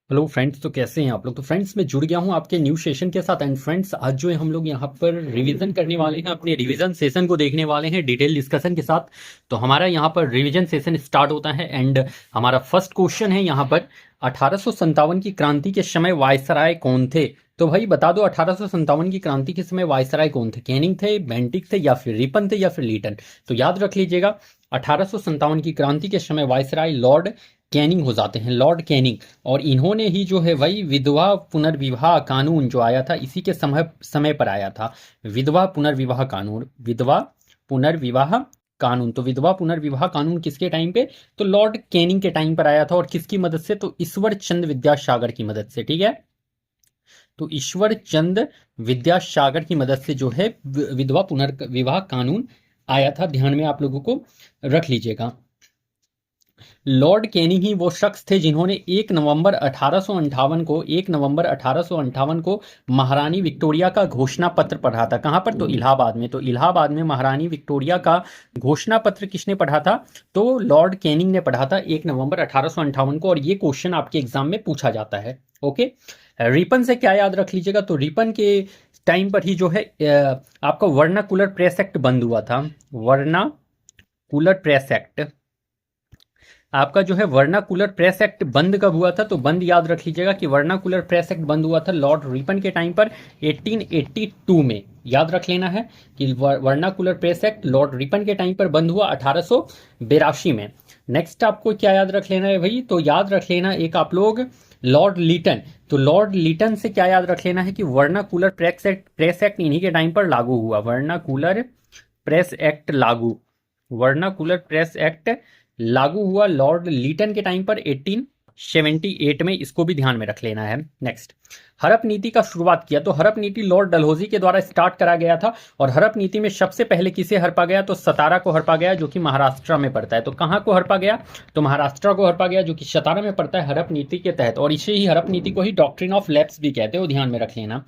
Hello friends, तो कैसे हैं आप लोग। तो फ्रेंड्स, मैं जुड़ गया हूं आपके न्यू सेशन के साथ। एंड फ्रेंड्स, आज जो है हम लोग यहां पर रिवीजन करने वाले हैं, अपने रिवीजन सेशन को देखने वाले हैं डिटेल डिस्कशन के साथ। तो हमारा यहां पर रिवीजन सेशन स्टार्ट होता है। एंड हमारा फर्स्ट क्वेश्चन है यहां पर, 1857 की क्रांति के समय वायसराय कौन थे। तो भाई बता दो, 1857 की क्रांति के समय वायसराय कौन थे। कैनिंग थे, बेंटिक थे, या फिर रिपन थे, या फिर लीटन। तो याद रख लीजिएगा, 1857 की क्रांति के समय वायसराय लॉर्ड कैनिंग हो जाते हैं, लॉर्ड कैनिंग। और इन्होंने ही जो है वही विधवा पुनर्विवाह कानून जो आया था, इसी के समय समय पर आया था। विधवा पुनर्विवाह कानून, विधवा पुनर्विवाह कानून। तो विधवा पुनर्विवाह कानून किसके टाइम पे, तो लॉर्ड कैनिंग के टाइम पर आया था। और किसकी मदद से, तो ईश्वर चंद विद्यासागर की मदद से। ठीक है, तो ईश्वर चंद विद्यासागर की मदद से जो है विधवा पुनर्विवाह कानून आया था। ध्यान में आप लोगों को रख लीजिएगा। लॉर्ड कैनिंग ही वो शख्स थे जिन्होंने 1 नवंबर 1858 को महारानी विक्टोरिया का घोषणा पत्र पढ़ा था। कहां पर, तो इलाहाबाद में। तो इलाहाबाद में महारानी विक्टोरिया का घोषणा पत्र किसने पढ़ा था, तो लॉर्ड कैनिंग ने पढ़ा था 1 नवंबर 1858 को। और ये क्वेश्चन आपके एग्जाम में पूछा जाता है। ओके, रिपन से क्या याद रख लीजिएगा, तो रिपन के टाइम पर ही जो है आपका वर्नाकुलर प्रेस एक्ट बंद हुआ था। वर्नाकुलर प्रेस एक्ट, आपका जो है वर्नाकुलर प्रेस एक्ट बंद कब हुआ था, तो बंद याद रख लीजिएगा कि वर्नाकुलर प्रेस एक्ट बंद हुआ था लॉर्ड रिपन के टाइम पर 1882 में। याद रख लेना है कि vernacular press act Lord Ripon के टाइम पर बंद हुआ 1882 में। नेक्स्ट आपको क्या याद रख लेना है भाई, तो याद रख लेना एक आप लोग लॉर्ड लीटन। तो लॉर्ड लीटन से क्या याद रख लेना है कि वर्नाकुलर प्रेस एक्ट इन्हीं के टाइम पर लागू हुआ। वर्नाकुलर प्रेस एक्ट लागू, वर्नाकुलर प्रेस एक्ट लागू हुआ लॉर्ड लीटन के टाइम पर 1878 में। इसको भी ध्यान में रख लेना है। नेक्स्ट, हड़प नीति का शुरुआत किया, तो हड़प नीति लॉर्ड डलहौजी के द्वारा स्टार्ट करा गया था। और हड़प नीति में सबसे पहले किसे हड़पा गया, तो सतारा को हड़पा गया, जो कि महाराष्ट्र में पड़ता है। तो कहां को हड़पा गया, तो महाराष्ट्र को हड़पा गया, जो कि सतारा में पड़ता है हड़प नीति के तहत। और इसे ही हड़प नीति को ही डॉक्ट्रिन ऑफ लैप्स भी कहते हो, ध्यान में रख लेना।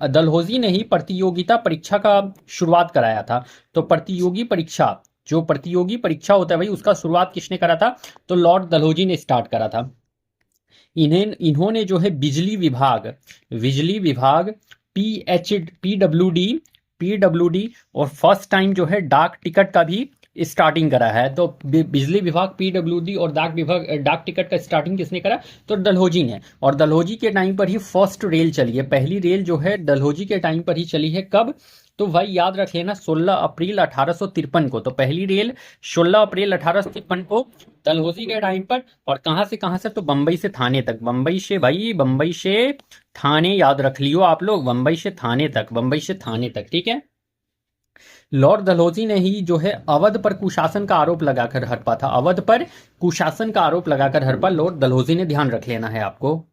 डलहौजी ने ही प्रतियोगिता परीक्षा का शुरुआत कराया था। तो प्रतियोगी परीक्षा, जो प्रतियोगी परीक्षा होता है भाई, उसका शुरुआत किसने करा था, तो लॉर्ड डलहौजी ने स्टार्ट करा था। इन्होंने जो है बिजली विभाग पीडब्ल्यूडी और फर्स्ट टाइम जो है डाक टिकट का भी स्टार्टिंग करा है। तो बिजली विभाग, पीडब्ल्यूडी और डाक टिकट का स्टार्टिंग किसने करा, तो डलहौजी ने। और डलहौजी के टाइम पर ही फर्स्ट रेल चली है, पहली रेल जो है डलहौजी के टाइम पर ही चली है। कब, तो भाई याद रख लेना 16 अप्रैल 1853 को। तो पहली रेल 16 अप्रैल 1853 को डलहौजी के टाइम पर। और कहां से, तो बंबई से थाने तक। बंबई से भाई, बंबई से थाने, याद रख लियो आप लोग, बंबई से थाने तक, बंबई से थाने तक। ठीक है, लॉर्ड डलहौजी ने ही जो है अवध पर कुशासन का आरोप लगाकर हड़पा था। अवध पर कुशासन का आरोप लगाकर हड़पा लॉर्ड डलहौजी ने, ध्यान रख लेना है आपको।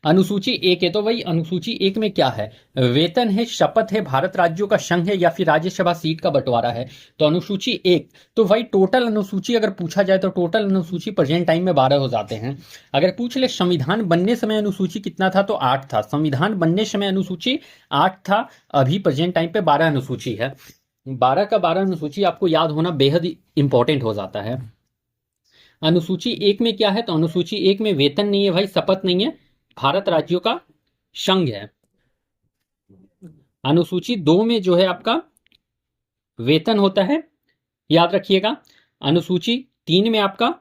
अनुसूची एक है, तो वही अनुसूची एक में क्या है, वेतन है, शपथ है, भारत राज्यों का संघ है, या फिर राज्यसभा सीट का बंटवारा है। तो अनुसूची एक, तो भाई टोटल अनुसूची अगर पूछा जाए तो टोटल अनुसूची प्रेजेंट टाइम में 12 हो जाते हैं। अगर पूछ ले संविधान बनने समय अनुसूची कितना था, तो 8 था। संविधान बनने समय अनुसूची 8 था, अभी प्रेजेंट टाइम पे 12 अनुसूची है। 12 का 12 अनुसूची आपको याद होना बेहद इंपॉर्टेंट हो जाता है। अनुसूची एक में क्या है, तो अनुसूची एक में वेतन नहीं है भाई, शपथ नहीं है, भारत राज्यों का संघ है। अनुसूची दो में जो है आपका वेतन होता है, याद रखिएगा। अनुसूची तीन में आपका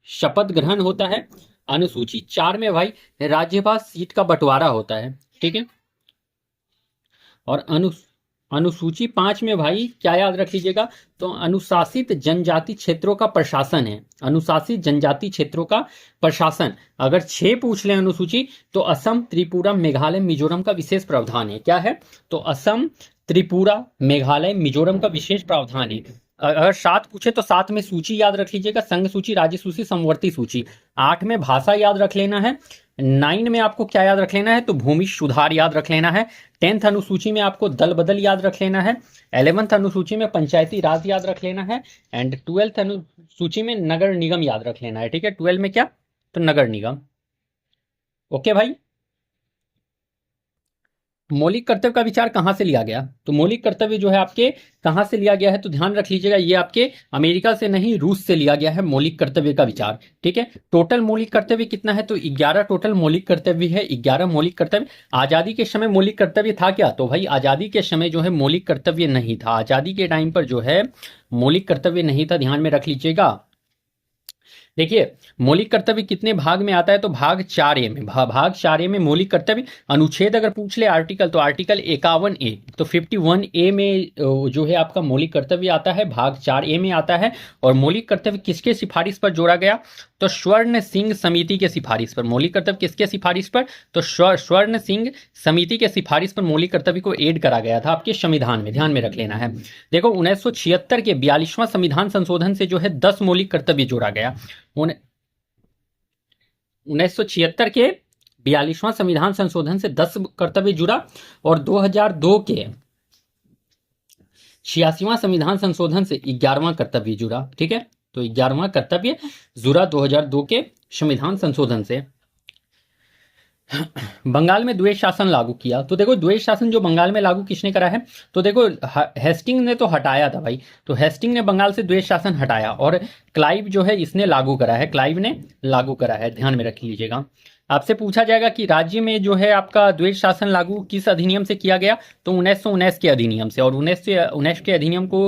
शपथ ग्रहण होता है। अनुसूची चार में भाई राज्यसभा सीट का बंटवारा होता है। ठीक है, और अनुसूची 5 में भाई क्या याद रख लीजिएगा, तो अनुशासित जनजाति क्षेत्रों का प्रशासन है। अनुशासित जनजाति क्षेत्रों का प्रशासन। अगर 6 पूछ लें अनुसूची, तो असम, त्रिपुरा, मेघालय, मिजोरम का विशेष प्रावधान है। क्या है, तो असम, त्रिपुरा, मेघालय, मिजोरम का विशेष प्रावधान है। अगर 7 पूछे तो 7 में सूची याद रख लीजिएगा, संघ सूची, राज्य सूची, समवर्ती सूची। 8 में भाषा याद रख लेना है। 9 में आपको क्या याद रख लेना है, तो भूमि सुधार याद रख लेना है। 10th अनुसूची में आपको दल बदल याद रख लेना है। 11th अनुसूची में पंचायती राज याद रख लेना है। एंड 12th अनुसूची में नगर निगम याद रख लेना है। ठीक है, 12 में क्या, तो नगर निगम। ओके भाई, मौलिक कर्तव्य का विचार कहां से लिया गया? तो मौलिक कर्तव्य जो है आपके कहां से लिया गया है? तो ध्यान रख लीजिएगा, ये आपके अमेरिका से नहीं, रूस से लिया गया है मौलिक कर्तव्य का विचार। ठीक है, टोटल मौलिक कर्तव्य कितना है? तो 11 टोटल मौलिक कर्तव्य है, 11 मौलिक कर्तव्य। आजादी के समय मौलिक कर्तव्य था क्या? तो भाई आजादी के समय जो है मौलिक कर्तव्य नहीं था, आजादी के टाइम पर जो है मौलिक कर्तव्य नहीं था, ध्यान में रख लीजिएगा। देखिए, मौलिक कर्तव्य कितने भाग में आता है? तो भाग 4A में, भाग 4A में मौलिक कर्तव्य। अनुच्छेद अगर पूछ ले आर्टिकल, तो आर्टिकल 51A, तो 51A में जो है आपका मौलिक कर्तव्य आता है, भाग 4A में आता है। और मौलिक कर्तव्य किसके सिफारिश पर जोड़ा गया? तो स्वर्ण सिंह समिति के सिफारिश पर। मौलिक कर्तव्य किसके सिफारिश पर? तो स्वर्ण सिंह समिति के सिफारिश पर मौलिक कर्तव्य को ऐड करा गया था आपके संविधान में, ध्यान में रख लेना है। देखो, 1976 के 42वां संविधान संशोधन से जो है 10 मौलिक कर्तव्य जोड़ा गया। 1976 के 42वां संविधान संशोधन से 10 कर्तव्य जुड़ा, और 2002 के 86वां संविधान संशोधन से 11वां कर्तव्य जुड़ा। ठीक है, तो 11वां कर्तव्य जुड़ा 2002 के संविधान संशोधन से। बंगाल में द्वैध शासन लागू किया। तो देखो, द्वैध शासन जो बंगाल में लागू किसने करा है? तो देखो, हेस्टिंग ने तो हटाया था भाई, तो हेस्टिंग ने बंगाल से द्वैध शासन हटाया, और क्लाइव जो है इसने लागू करा है, क्लाइव ने लागू करा है, ध्यान में रख लीजिएगा। आपसे पूछा जाएगा कि राज्य में जो है आपका द्वैध शासन लागू किस अधिनियम से किया गया? तो 1919 के अधिनियम से। और 1919 के अधिनियम को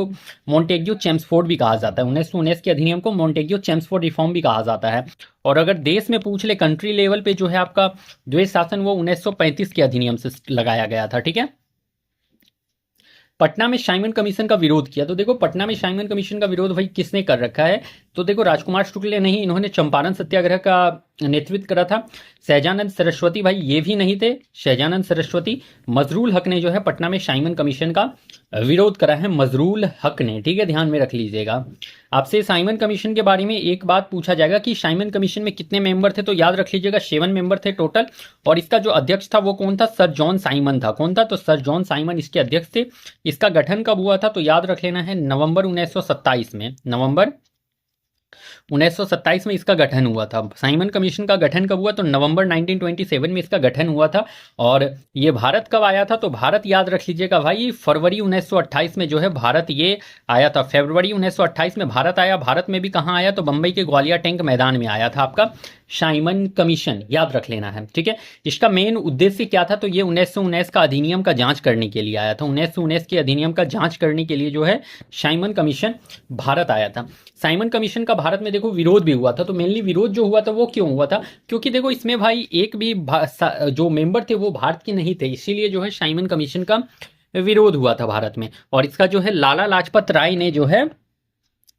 मॉन्टेग्यू चेम्सफोर्ड भी कहा जाता है, 1919 के अधिनियम को मॉन्टेग्यू चेम्सफोर्ड रिफॉर्म भी कहा जाता है। और अगर देश में पूछ ले, कंट्री लेवल पे जो है आपका द्वैध शासन, वो 1935 के अधिनियम से लगाया गया था। ठीक है, पटना में साइमन कमीशन का विरोध किया। तो देखो, पटना में साइमन कमीशन का विरोध भाई किसने कर रखा है? तो देखो, राजकुमार शुक्ल ने नहीं, इन्होंने चंपारण सत्याग्रह का नेतृत्व करा था। सहजानंद सरस्वती भाई ये भी नहीं थे, सहजानंद सरस्वती। मजरूल हक ने जो है पटना में साइमन कमीशन का विरोध करा है, मजरूल हक ने। ठीक है, ध्यान में रख लीजिएगा। आपसे साइमन कमीशन के बारे में एक बात पूछा जाएगा कि साइमन कमीशन में कितने मेंबर थे? तो याद रख लीजिएगा 7 मेंबर थे टोटल। और इसका जो अध्यक्ष था वो कौन था? सर जॉन साइमन था। कौन था? तो सर जॉन साइमन इसके अध्यक्ष थे। इसका गठन कब हुआ था? तो याद रख लेना है, नवंबर 1927 में, नवंबर 1927 में इसका गठन हुआ था। साइमन कमीशन का गठन कब हुआ? तो नवंबर 1927 में इसका गठन हुआ था। और ये भारत कब आया था? तो भारत याद रख लीजिएगा भाई, फरवरी 1928 में जो है भारत ये आया था। फरवरी 1928 में भारत आया। भारत में भी कहाँ आया? तो बंबई के ग्वालियर टैंक मैदान में आया था आपका साइमन कमीशन, याद रख लेना है। ठीक है, इसका मेन उद्देश्य क्या था? तो ये 1919 का अधिनियम का जांच करने के लिए आया था। 1919 के अधिनियम का जांच करने के लिए जो है साइमन कमीशन भारत आया था। साइमन कमीशन का भारत में देखो विरोध भी हुआ था। तो मेनली विरोध जो हुआ था वो क्यों हुआ था? क्योंकि देखो, इसमें भाई एक भी जो मेंबर थे वो भारत के नहीं थे, इसीलिए जो है साइमन कमीशन का विरोध हुआ था भारत में। और इसका जो है लाला लाजपत राय ने जो है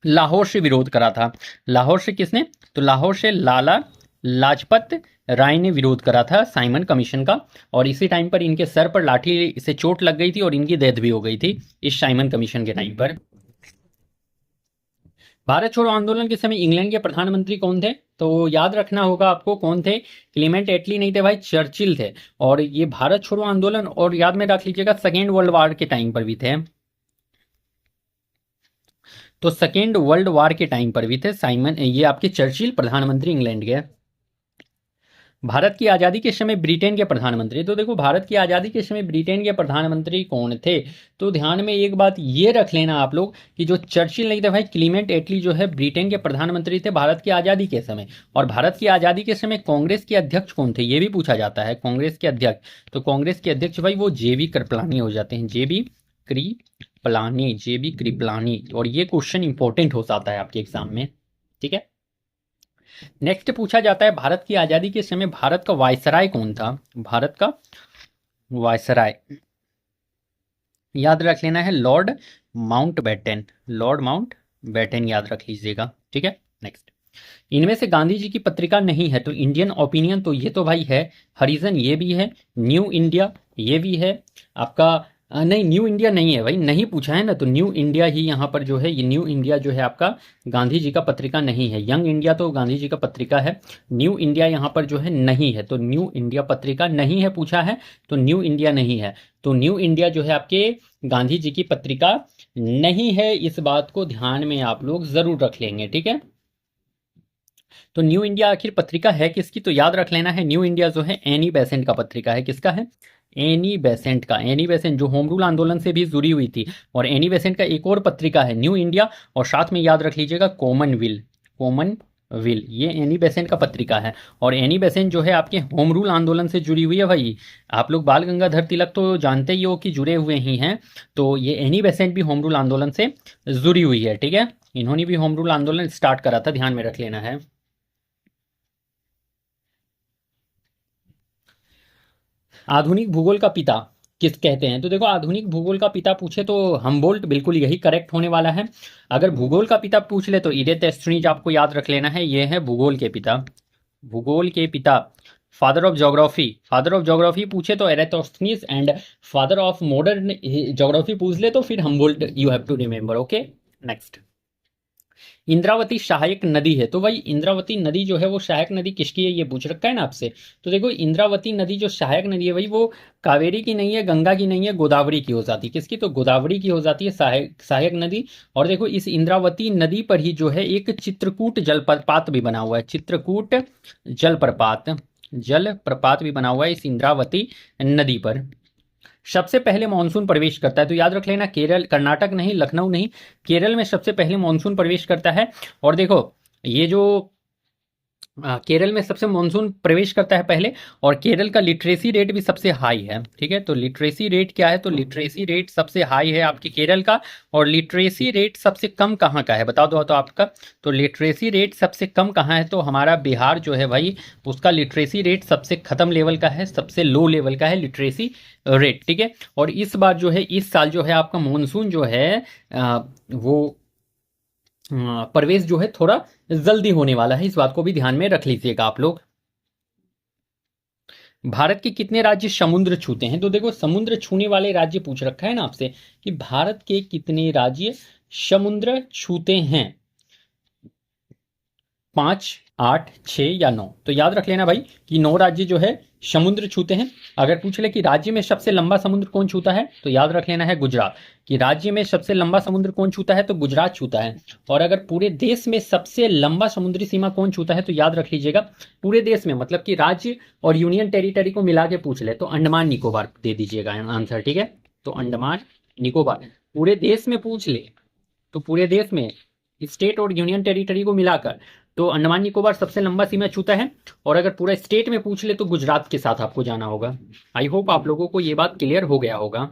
लाहौर से विरोध करा था। लाहौर से किसने? तो लाहौर से लाला लाजपत राय ने विरोध करा था साइमन कमीशन का। और इसी टाइम पर इनके सर पर लाठी से चोट लग गई थी और इनकी डेथ भी हो गई थी इस साइमन कमीशन के टाइम पर। भारत छोड़ो आंदोलन के समय इंग्लैंड के प्रधानमंत्री कौन थे? तो याद रखना होगा आपको कौन थे। क्लीमेंट एटली नहीं थे भाई, चर्चिल थे। और ये भारत छोड़ो आंदोलन, और याद में रख लीजिएगा सेकेंड वर्ल्ड वार के टाइम पर भी थे। तो सेकेंड वर्ल्ड वार के टाइम पर भी थे साइमन, ये आपके चर्चिल प्रधानमंत्री इंग्लैंड के। भारत की आज़ादी के समय ब्रिटेन के प्रधानमंत्री, तो देखो भारत की आज़ादी के समय ब्रिटेन के प्रधानमंत्री कौन थे? तो ध्यान में एक बात ये रख लेना आप लोग कि जो चर्चिल नहीं थे भाई, क्लीमेंट एटली जो है ब्रिटेन के प्रधानमंत्री थे भारत की आज़ादी के समय। और भारत की आज़ादी के समय कांग्रेस के अध्यक्ष कौन थे? ये भी पूछा जाता है, कांग्रेस के अध्यक्ष। तो कांग्रेस के अध्यक्ष भाई वो जेबी कृपलानी हो जाते हैं, जेबी कृपलानी, जेबी कृपलानी। और ये क्वेश्चन इंपॉर्टेंट हो जाता है आपके एग्जाम में। ठीक है, नेक्स्ट पूछा जाता है भारत की आजादी के समय भारत का वायसराय कौन था? भारत का वायसराय याद रख लेना है लॉर्ड माउंटबेटन, लॉर्ड माउंटबेटन याद रख लीजिएगा। ठीक है, नेक्स्ट, इनमें से गांधी जी की पत्रिका नहीं है? तो इंडियन ओपिनियन, तो ये तो भाई है। हरिजन ये भी है। न्यू इंडिया ये भी है आपका। नहीं, न्यू इंडिया नहीं है भाई, नहीं पूछा है ना, तो न्यू इंडिया ही यहाँ पर जो है, ये न्यू इंडिया जो है आपका गांधी जी का पत्रिका नहीं है। यंग इंडिया तो गांधी जी का पत्रिका है, न्यू इंडिया यहाँ पर जो है नहीं है। तो न्यू इंडिया पत्रिका नहीं है पूछा है, तो न्यू इंडिया नहीं है। तो न्यू इंडिया जो है आपके गांधी जी की पत्रिका नहीं है, इस बात को ध्यान में आप लोग जरूर रख लेंगे। ठीक है, तो न्यू इंडिया आखिर पत्रिका है किसकी? तो याद रख लेना है, न्यू इंडिया जो है एनी बेसेंट का पत्रिका है। किसका है? एनी बेसेंट का, एनी बेसेंट जो होम रूल आंदोलन से भी जुड़ी हुई थी, और एनी बेसेंट का एक और पत्रिका है न्यू इंडिया, और साथ में याद रख लीजिएगा कॉमनविल, कॉमनविल, ये एनी बेसेंट का पत्रिका है। और एनी बेसेंट जो है आपके होम रूल आंदोलन से जुड़ी हुई है भाई। आप लोग बाल गंगाधर तिलक तो जानते ही हो कि जुड़े हुए ही हैं, तो ये एनी बेसेंट भी होम रूल आंदोलन से जुड़ी हुई है, ठीक है। इन्होंने भी होम रूल आंदोलन स्टार्ट करा था, ध्यान में रख लेना है। आधुनिक भूगोल का पिता किस कहते हैं? तो देखो, आधुनिक भूगोल का पिता पूछे तो हमबोल्ट बिल्कुल यही करेक्ट होने वाला है। अगर भूगोल का पिता पूछ ले तो इरेटोस्थनीज आपको याद रख लेना है, ये है भूगोल के पिता, भूगोल के पिता। Father of geography, father of geography पूछे तो Eratosthenes, and father of modern geography पूछ ले तो फिर Humboldt you have to remember, okay. Next, Indravati सहायक नदी है, तो भाई इंद्रावती नदी जो है वो सहायक नदी किसकी है, ये पूछ रखा है ना आपसे। तो देखो, इंद्रावती नदी जो सहायक नदी है भाई, वो कावेरी की नहीं है, गंगा की नहीं है, गोदावरी की हो जाती है। किसकी? तो गोदावरी की हो जाती है सहायक सहायक नदी। और देखो, इस इंद्रावती नदी पर ही जो है एक चित्रकूट जलप्रपात भी बना हुआ है, चित्रकूट जलप्रपात, जलप्रपात भी बना हुआ है इस इंद्रावती नदी पर। सबसे पहले मानसून प्रवेश करता है, तो याद रख लेना केरल, कर्नाटक नहीं, लखनऊ नहीं, केरल में सबसे पहले मानसून प्रवेश करता है। और देखो, ये जो केरल में सबसे मानसून प्रवेश करता है पहले, और केरल का लिटरेसी रेट भी सबसे हाई है, ठीक है। तो लिटरेसी रेट क्या है? तो लिटरेसी रेट सबसे हाई है आपके केरल का। और लिटरेसी रेट सबसे कम कहाँ का है, बता दो तो आपका। तो लिटरेसी रेट सबसे कम कहाँ है? तो हमारा बिहार जो है भाई, उसका लिटरेसी रेट सबसे खत्म लेवल का है, सबसे लो लेवल का है लिटरेसी रेट, ठीक है। और इस बार जो है, इस साल जो है आपका मानसून जो है वो प्रवेश जो है थोड़ा जल्दी होने वाला है, इस बात को भी ध्यान में रख लीजिएगा आप लोग। भारत के कितने राज्य समुद्र छूते हैं? तो देखो, समुद्र छूने वाले राज्य पूछ रखा है ना आपसे कि भारत के कितने राज्य समुद्र छूते हैं, 5, 8, 6 या 9? तो याद रख लेना भाई कि 9 राज्य जो है समुद्र छूते हैं। अगर पूछ ले कि राज्य में सबसे लंबा समुद्र कौन छूता है, तो याद रख लेना है गुजरात, कि राज्य में सबसे लंबा समुद्र कौन छूता है, तो गुजरात छूता है। और अगर पूरे देश में सबसे लंबा समुद्री सीमा कौन छूता है, तो याद रख लीजिएगा पूरे देश में, मतलब कि राज्य और यूनियन टेरिटरी को मिला के पूछ ले तो अंडमान निकोबार दे दीजिएगा आंसर, ठीक है। तो अंडमान निकोबार पूरे देश में पूछ ले तो पूरे देश में स्टेट और यूनियन टेरिटरी को मिलाकर तो अंडमान निकोबार सबसे लंबा सीमा छूता है। और अगर पूरा स्टेट में पूछ ले तो गुजरात के साथ आपको जाना होगा। आई होप आप लोगों को ये बात क्लियर हो गया होगा।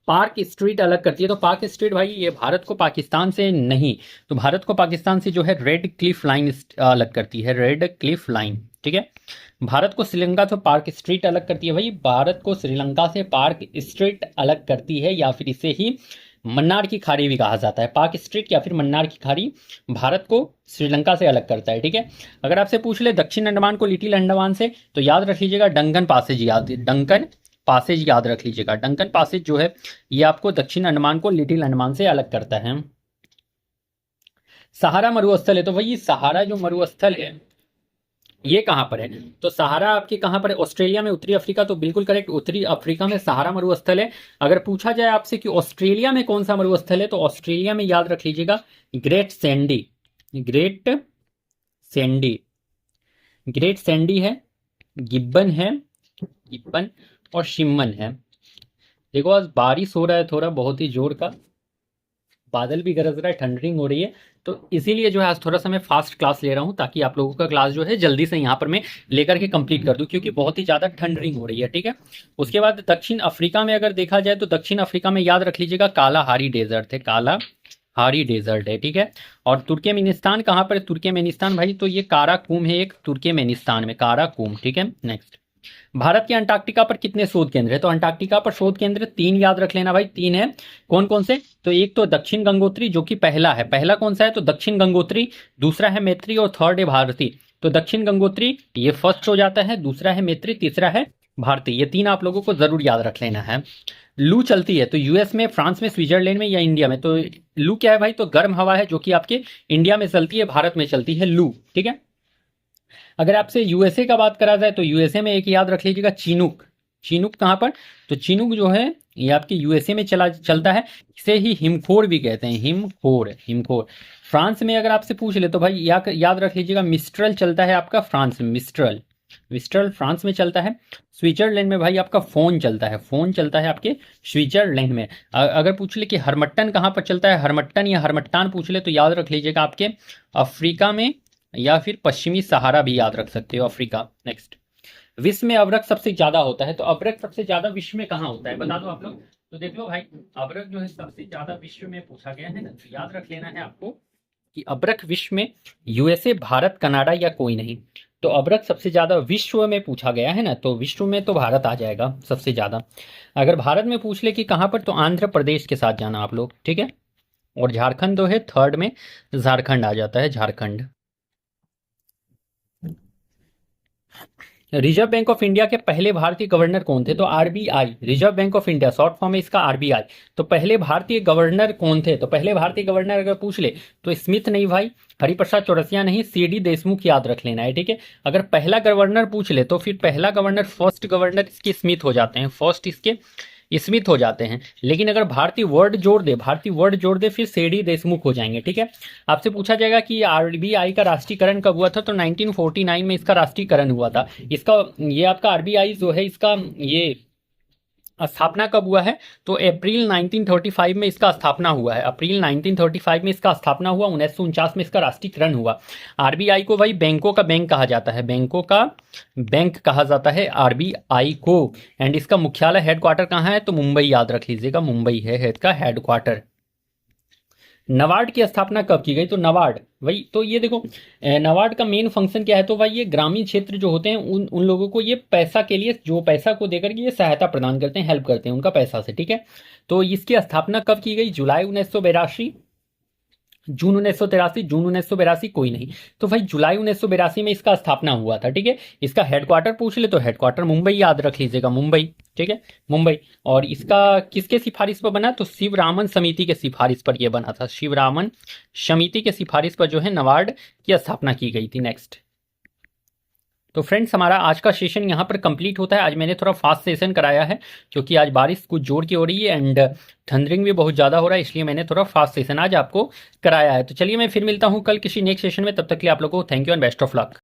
पार्क स्ट्रीट अलग करती है, तो पार्क स्ट्रीट भाई ये भारत को पाकिस्तान से नहीं, तो भारत को पाकिस्तान से जो है रेड क्लिफ लाइन अलग करती है, रेड क्लिफ लाइन, ठीक है। भारत को श्रीलंका से पार्क स्ट्रीट अलग करती है भाई, भारत को श्रीलंका से पार्क स्ट्रीट अलग करती है, या फिर इसे ही मन्नार की खाड़ी भी कहा जाता है। पार्क स्ट्रीट या फिर मन्नार की खाड़ी भारत को श्रीलंका से अलग करता है, ठीक है। अगर आपसे पूछ ले दक्षिण अंडमान को लिटिल अंडमान से, तो याद रख लीजिएगा डंकन पासेज, डंकन पासेज याद रख लीजिएगा। डंकन पासेज जो है ये आपको दक्षिण अंडमान को लिटिल अंडमान से अलग करता है। सहारा मरुस्थल है, तो भाई सहारा जो मरुस्थल है ये कहां पर है? तो सहारा आपके कहां पर है? ऑस्ट्रेलिया में, उत्तरी अफ्रीका, तो बिल्कुल करेक्ट, उत्तरी अफ्रीका में सहारा मरुस्थल है। अगर पूछा जाए आपसे कि ऑस्ट्रेलिया में कौन सा मरुस्थल है, तो ऑस्ट्रेलिया में याद रख लीजिएगा great Sandy, great Sandy, great Sandy है, गिब्बन है, गिब्बन और शिमन है। देखो, आज बारिश हो रहा है थोड़ा बहुत ही जोर का, बादल भी गरज रहा है, ठंडरिंग हो रही है, तो इसीलिए जो है आज थोड़ा सा मैं फास्ट क्लास ले रहा हूँ, ताकि आप लोगों का क्लास जो है जल्दी से यहाँ पर मैं लेकर के कंप्लीट कर दूँ, क्योंकि बहुत ही ज़्यादा ठंडरिंग हो रही है, ठीक है। उसके बाद दक्षिण अफ्रीका में अगर देखा जाए तो दक्षिण अफ्रीका में याद रख लीजिएगा काला हारी डेजर्ट है, काला हारी डेजर्ट है, ठीक है। और तुर्कमेनिस्तान कहाँ पर है? तुर्कमेनिस्तान भाई तो ये काराकुम है एक, तुर्कमेनिस्तान में काराकुम, ठीक है। नेक्स्ट, भारत के अंटार्कटिका पर कितने शोध केंद्र है? तो अंटार्कटिका पर शोध केंद्र 3 याद रख लेना भाई, 3 है। कौन कौन से? तो एक तो दक्षिण गंगोत्री जो कि पहला है, पहला कौन सा है? तो दक्षिण गंगोत्री, दूसरा है मैत्री और थर्ड है भारती। तो दक्षिण गंगोत्री ये फर्स्ट हो जाता है, दूसरा है मैत्री, तीसरा है भारती। ये 3 आप लोगों को जरूर याद रख लेना है। लू चलती है तो यूएस में, फ्रांस में, स्विट्जरलैंड में या इंडिया में? तो लू क्या है भाई? तो गर्म हवा है जो कि आपके इंडिया में चलती है, भारत में चलती है लू, ठीक है। अगर आपसे यूएसए का बात करा जाए तो यूएसए में एक याद रख लीजिएगा चिनूक, चिनूक कहाँ पर? तो चिनूक जो है ये आपके यूएसए में चलता है, इसे ही हिमखोर भी कहते हैं, हिमखोर, हिमखोर। फ्रांस में अगर आपसे पूछ ले तो भाई याद रख लीजिएगा मिस्ट्रल चलता है आपका फ्रांस में, मिस्ट्रल, विस्टर्ल फ्रांस में चलता है। स्विट्जरलैंड में भाई आपका फोन चलता है, फोन चलता है आपके स्विट्जरलैंड में। अगर पूछ ले कि हरमट्टन कहाँ पर चलता है, हरमट्टन या हरमट्टान पूछ ले तो याद रख लीजिएगा आपके अफ्रीका में, या फिर पश्चिमी सहारा भी याद रख सकते हो, अफ्रीका। नेक्स्ट, विश्व में अवरक्त सबसे ज्यादा होता है, तो अवरक्त सबसे ज्यादा विश्व में कहाँ होता है बता दो आप लोग। तो देख लो भाई, अवरक्त जो है सबसे ज्यादा विश्व में पूछा गया है ना, तो याद रख लेना है आपको कि अवरक्त विश्व में यूएसए, भारत, कनाडा या कोई नहीं। तो अवरक्त सबसे ज्यादा विश्व में पूछा गया है ना, तो विश्व में तो भारत आ जाएगा सबसे ज्यादा। अगर भारत में पूछ ले कि कहाँ पर, तो आंध्र प्रदेश के साथ जाना आप लोग, ठीक है। और झारखंड तो है थर्ड में, झारखंड आ जाता है, Jharkhand. Reserve bank of India के पहले भारतीय गवर्नर कौन थे, तो RBI, reserve bank of India short form है इसका आरबीआई। तो पहले भारतीय गवर्नर कौन थे, तो पहले भारतीय गवर्नर अगर पूछ ले तो स्मिथ नहीं भाई, हरिप्रसाद चौरसिया नहीं, सीडी देशमुख याद रख लेना है, ठीक है। अगर पहला गवर्नर पूछ ले तो फिर पहला गवर्नर, फर्स्ट गवर्नर इसके स्मिथ हो जाते हैं, फर्स्ट इसके स्मिथ हो जाते हैं। लेकिन अगर भारतीय वर्ड जोड़ दे, भारतीय वर्ड जोड़ दे, फिर सीडी देशमुख हो जाएंगे, ठीक है। आपसे पूछा जाएगा कि आरबीआई का राष्ट्रीयकरण कब हुआ था, तो 1949 में इसका राष्ट्रीयकरण हुआ था। इसका ये आपका आरबीआई जो है, इसका ये स्थापना कब हुआ है, तो अप्रैल 1935 में इसका स्थापना हुआ है, अप्रैल 1935 में इसका स्थापना हुआ, 1949 में इसका राष्ट्रीयकरण हुआ। आरबीआई को भाई बैंकों का बैंक कहा जाता है, बैंकों का बैंक कहा जाता है आरबीआई को। एंड इसका मुख्यालय हेडक्वार्टर कहाँ है, तो मुंबई याद रख लीजिएगा, मुंबई है इसका हेडक्वार्टर। नबार्ड की स्थापना कब की गई, तो नबार्ड वही, तो ये देखो नबार्ड का मेन फंक्शन क्या है, तो भाई ये ग्रामीण क्षेत्र जो होते हैं उन लोगों को ये पैसा के लिए, जो पैसा को देकर के ये सहायता प्रदान करते हैं, हेल्प करते हैं उनका पैसा से, ठीक है। तो इसकी स्थापना कब की गई, जुलाई 1982, जून 1983, जून 1982 कोई नहीं, तो भाई जुलाई 1982 में इसका स्थापना हुआ था, ठीक है। इसका हेडक्वार्टर पूछ ले तो हेडक्वार्टर मुंबई याद रख लीजिएगा, मुंबई, ठीक है, मुंबई। और इसका किसके सिफारिश पर बना, तो शिवरामन समिति के सिफारिश पर यह बना था, शिवरामन समिति के सिफारिश पर जो है नबार्ड की स्थापना की गई थी। नेक्स्ट, तो फ्रेंड्स हमारा आज का सेशन यहाँ पर कंप्लीट होता है। आज मैंने थोड़ा फास्ट सेशन कराया है क्योंकि आज बारिश कुछ जोर की हो रही है एंड थंडरिंग भी बहुत ज़्यादा हो रहा है, इसलिए मैंने थोड़ा फास्ट सेशन आज आपको कराया है। तो चलिए मैं फिर मिलता हूँ कल किसी नेक्स्ट सेशन में, तब तक के लिए आप लोगों को thank you and best of luck.